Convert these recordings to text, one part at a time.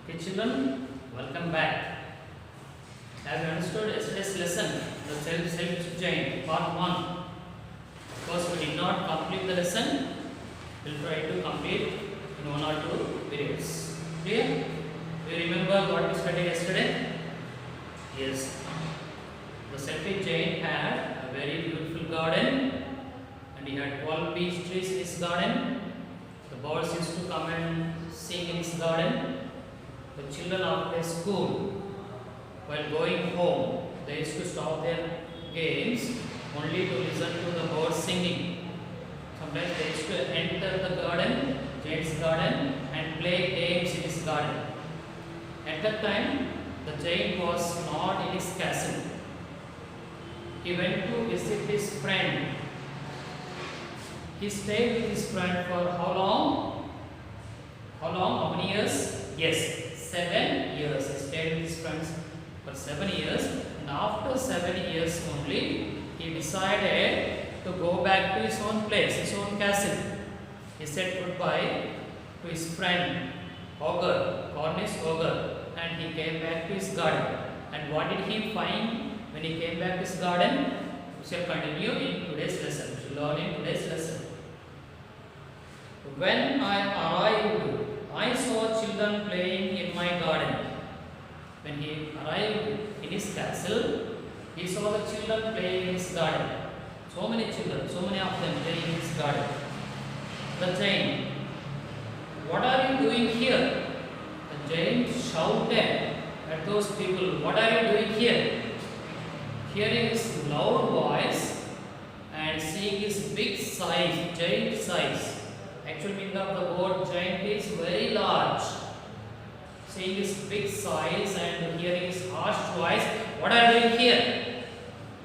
Okay, children, welcome back. Have you understood yesterday's lesson, the self giant, part 1? Of course, we did not complete the lesson. We'll try to complete in 1 or 2 periods. Clear? Do you remember what we studied yesterday? Yes. The selfie giant had a very beautiful garden and he had 12 peach trees in his garden. The birds used to come and sing in his garden. The children after school, while going home, they used to stop their games only to listen to the birds singing. Sometimes they used to enter the garden, giant's garden, and play games in his garden. At that time, the giant was not in his castle. He went to visit his friend. He stayed with his friend for how long? How many years? Yes, 7 years. He stayed with his friends for 7 years, and after 7 years only, he decided to go back to his own place, his own castle. He said goodbye to his friend Ogre, Cornish Ogre, and he came back to his garden. And what did he find when he came back to his garden? We shall continue in today's lesson. We shall learn in today's lesson. When I arrived, I saw children playing in my garden. When he arrived in his castle, he saw the children playing in his garden. So many children, so many of them playing in his garden. The giant, what are you doing here? The giant shouted at those people, what are you doing here? Hearing his loud voice and seeing his big size, giant size. Actual meaning of the word giant is very large. Seeing his big size and hearing his harsh voice, what are you doing here?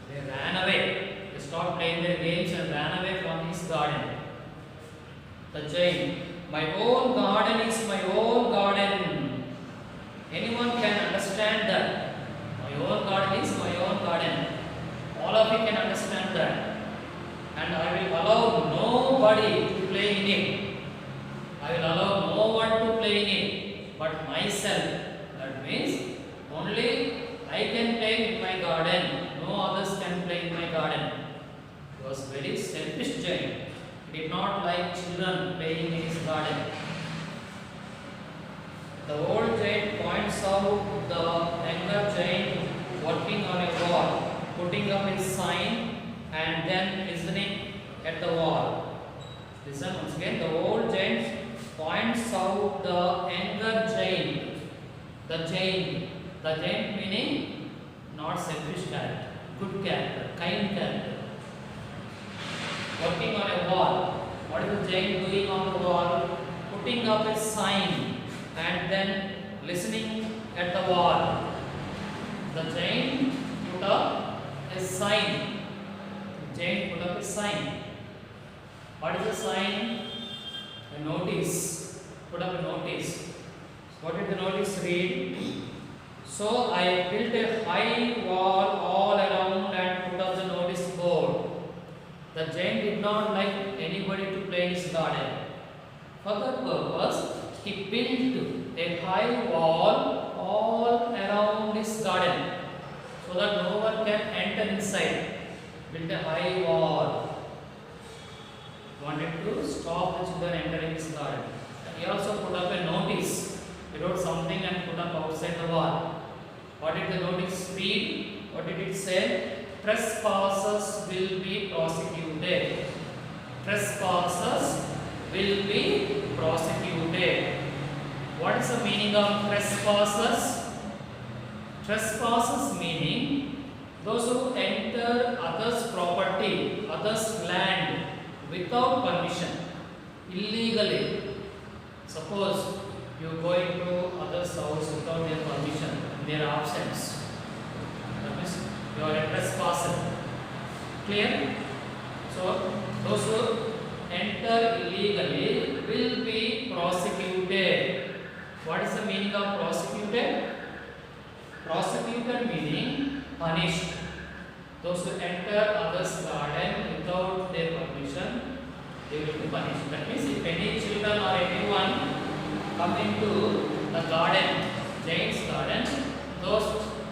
They ran away. They stopped playing their games and ran away from his garden. The giant, my own garden is my own garden. Anyone can understand that. My own garden is my own garden. All of you can understand that. And I will allow nobody to play in it. I will allow no one to play in it but myself. That means only I can play in my garden. No others can play in my garden. He was very selfish giant. He did not like children playing in his garden. The old giant points out the younger giant working on a wall, putting up his sign and then listening at the wall. Listen once again. The old giant points out the younger giant. The giant meaning not selfish character, good character, kind character. Working on a wall. What is the giant doing on the wall? Putting up a sign and then listening at the wall. The giant put up a sign. Giant put up a sign. What is the sign? A notice. Put up a notice. What did the notice read? So I built a high wall all around and put up the notice board. The giant did not like anybody to play in his garden. For that purpose, he built a high wall all around his garden so that no one can enter inside. Built a high wall. Wanted to stop the children entering his garden. He also put up a notice. He wrote something and put up outside the wall. What did the notice read? What did it say? Trespassers will be prosecuted. Trespassers will be prosecuted. What is the meaning of trespassers? Trespassers meaning those who enter others' property, others' land without permission, illegally. Suppose you go into others' house without their permission, in their absence. That means you are a trespasser. Clear? So, those who enter illegally will be prosecuted. What is the meaning of prosecuted? Prosecuted meaning punished. Those who enter others' garden without their permission, they will be punished. That means if any children or anyone come into the garden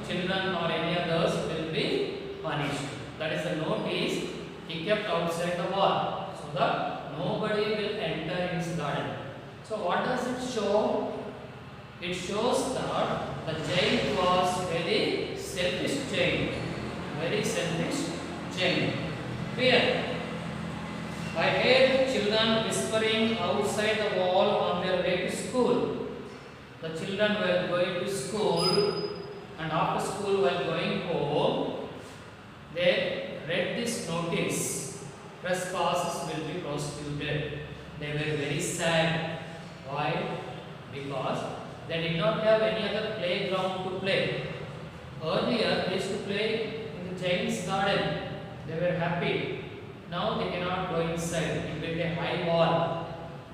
children or any others will be punished. That is the notice he kept outside the wall so that nobody will enter his garden. So what does it show? It shows that the giant was very selfish giant. Very selfish giant. Clear? I heard children whispering outside the wall on their way to school. The children were going to school, and after school while going home, they read this notice: trespassers will be prosecuted. They were very sad. Why? Because they did not have any other playground to play. Earlier, they used to play in the giant's garden. They were happy. Now they cannot go inside. It built a high wall,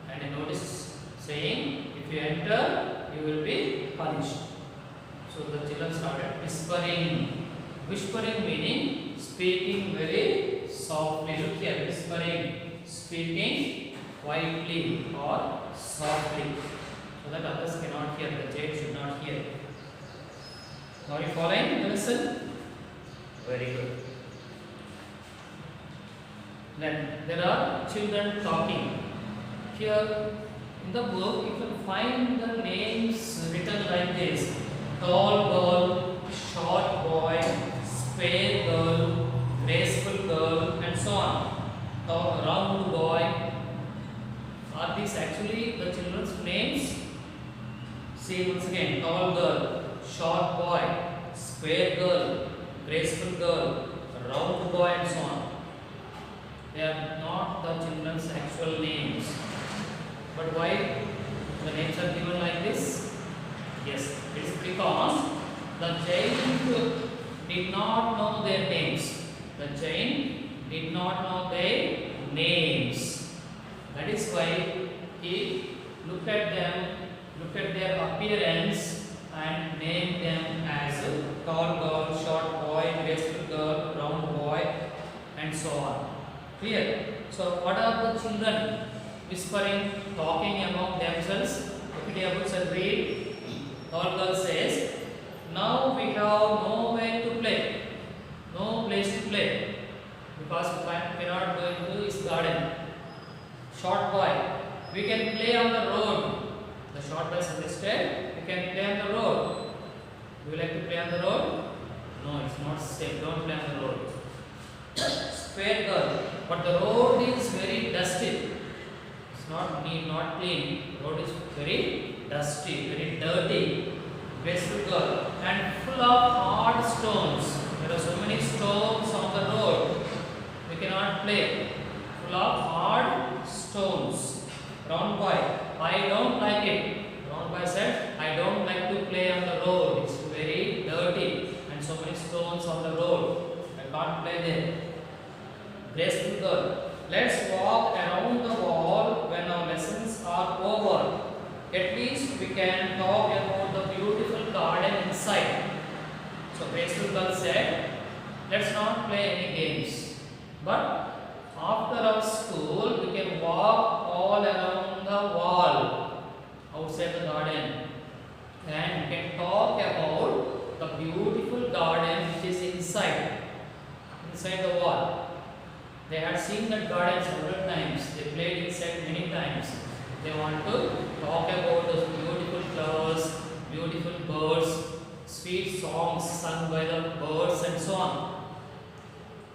and a notice saying, if you enter, you will be punished. So the children started whispering. Whispering meaning speaking very softly. Look here, whispering, speaking quietly or softly, so that others cannot hear. The judge should not hear. Are you following the lesson? Very good. Then there are children talking. Here in the book you can find the names written like this: tall girl, short boy, spare girl, graceful girl, and so on. Tall, round boy. Are these actually the children's names? See once again: tall girl, short boy, spare girl, graceful girl, round boy, and so on. They are not the children's actual names. But why the names are given like this? Yes, it is because the giant did not know their names. The giant did not know their names. That is why he looked at them, looked at their appearance, and named them as a tall girl, short boy, graceful girl, round boy, and so on. Clear? So what are the children whispering, talking among themselves? Look at your books and read. Tall girl says, now we have nowhere to play, no place to play, because we cannot go into his garden. Short boy, we can play on the road. The short boy suggested, we can play on the road. Do you like to play on the road? No, it's not safe. Don't play on the road. Spare girl, but the road is very dusty. It's not neat, not clean. The road is very dusty, very dirty. Graceful girl, and full of hard stones. There are so many stones on the road. We cannot play. Full of hard stones. Round boy, I don't like it. Round boy said, I don't like to play on the road. It's very dirty and so many stones on the road. I can't play there. Graceful girl, let's walk around the wall when our lessons are over. At least we can talk about the beautiful garden inside. So graceful girl said, let's not play any games. But after our school, we can walk all around the wall outside the garden. And we can talk about the beautiful garden which is inside the wall. They had seen that garden several times. They played inside many times. They want to talk about those beautiful flowers, beautiful birds, sweet songs sung by the birds, and so on.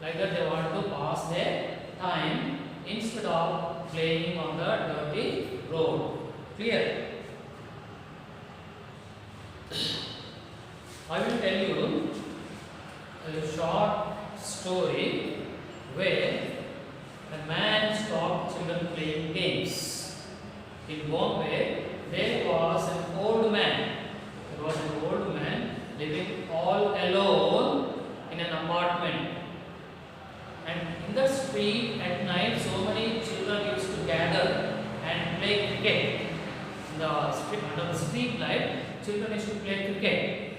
Like that, they want to pass their time instead of playing on the dirty road. Clear? I will tell you a short story where a man stopped children playing games. In Bombay, there was an old man. There was an old man living all alone in an apartment. And in the street at night, so many children used to gather and play cricket. Under the street light, children used to play cricket.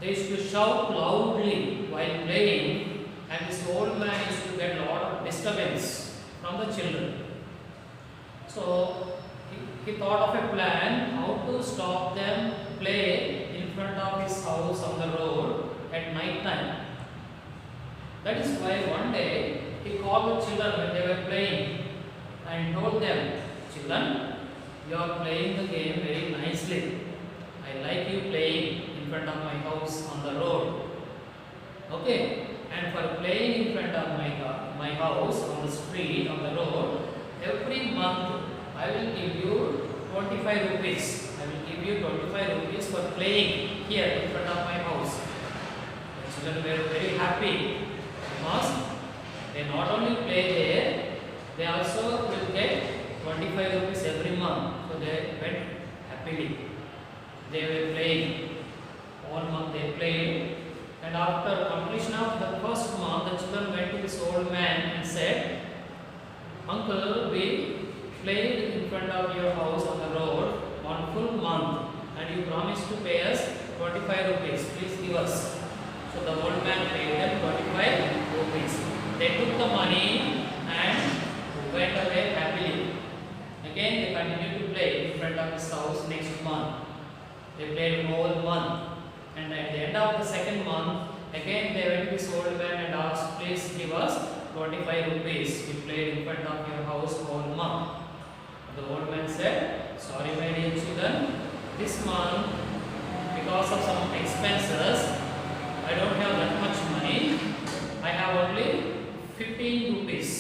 They used to shout loudly while playing, and this old man used to get a lot of disturbance from the children. So he thought of a plan how to stop them play in front of his house on the road at night time. That is why one day he called the children when they were playing and told them, "Children, you are playing the game very nicely. I like you playing in front of my house on the road. Okay, and for playing in front of my house on the street, on the road, every month I will give you 25 rupees. I will give you 25 rupees for playing here in front of my house." The children were very happy because they not only play there, they also will get 25 rupees every month. So they went happily. They were playing. All month they played. And after completion of the first month, the children went to this old man and said, "Uncle, we played in front of your house on the road one full month and you promised to pay us 25 rupees. Please give us." So the old man paid them 25 rupees. They took the money and went away happily. Again they continued to play in front of his house next month. They played whole month. And at the end of the second month, again they went to this old man and asked, "Please give us 25 rupees. We played in front of your house whole month." The old man said, "Sorry my dear children, this month because of some expenses, I don't have that much money. I have only 15 rupees.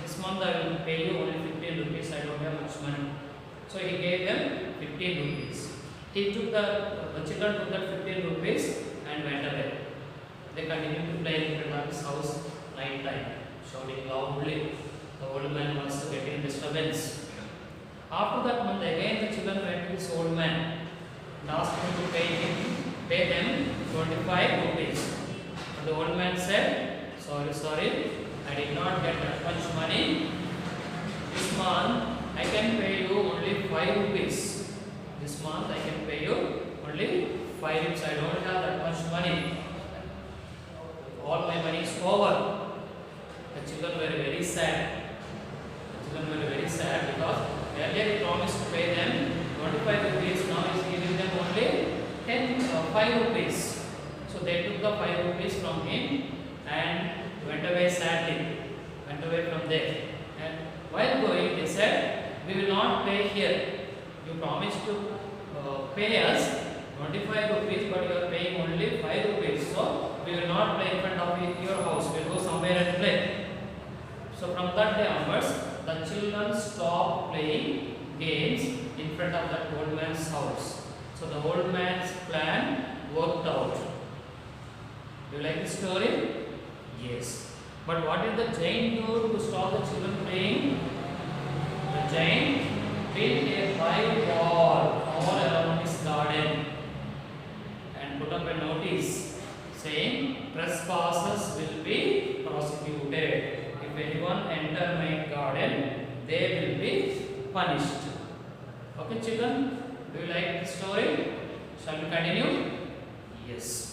This month I will pay you only 15 rupees. I don't have much money." So he gave them 15 rupees. The children took that 15 rupees and went away. They continued to play in front of his house night time, shouting loudly. The old man was getting disturbance. After that month, again the children went to this old man and asked him to pay them 25 rupees. But the old man said, sorry, I did not get that much money. This month I can pay you only 5 rupees. This month I can pay you only 5 rupees. I don't have that much money. All my money is over." The children were very sad. Because earlier he promised to pay them 25 rupees. Now he is giving them only 5 rupees. So they took the 5 rupees from him and went away sadly. Went away from there. And while going, they said, "We will not play here. You promised to pay us 25 rupees, but you are paying only 5 rupees. So we will not play in front of your house. We will go somewhere and play." So from that day onwards, the children stopped playing games in front of that old man's house. So the old man's plan worked out. Do you like the story? Yes. But what did the giant do to stop the children playing? The giant built a high wall all around his garden and put up a notice saying, "Trespassers will be prosecuted. If anyone enter my garden, they will be punished." Okay children, do you like the story? Shall we continue? Yes.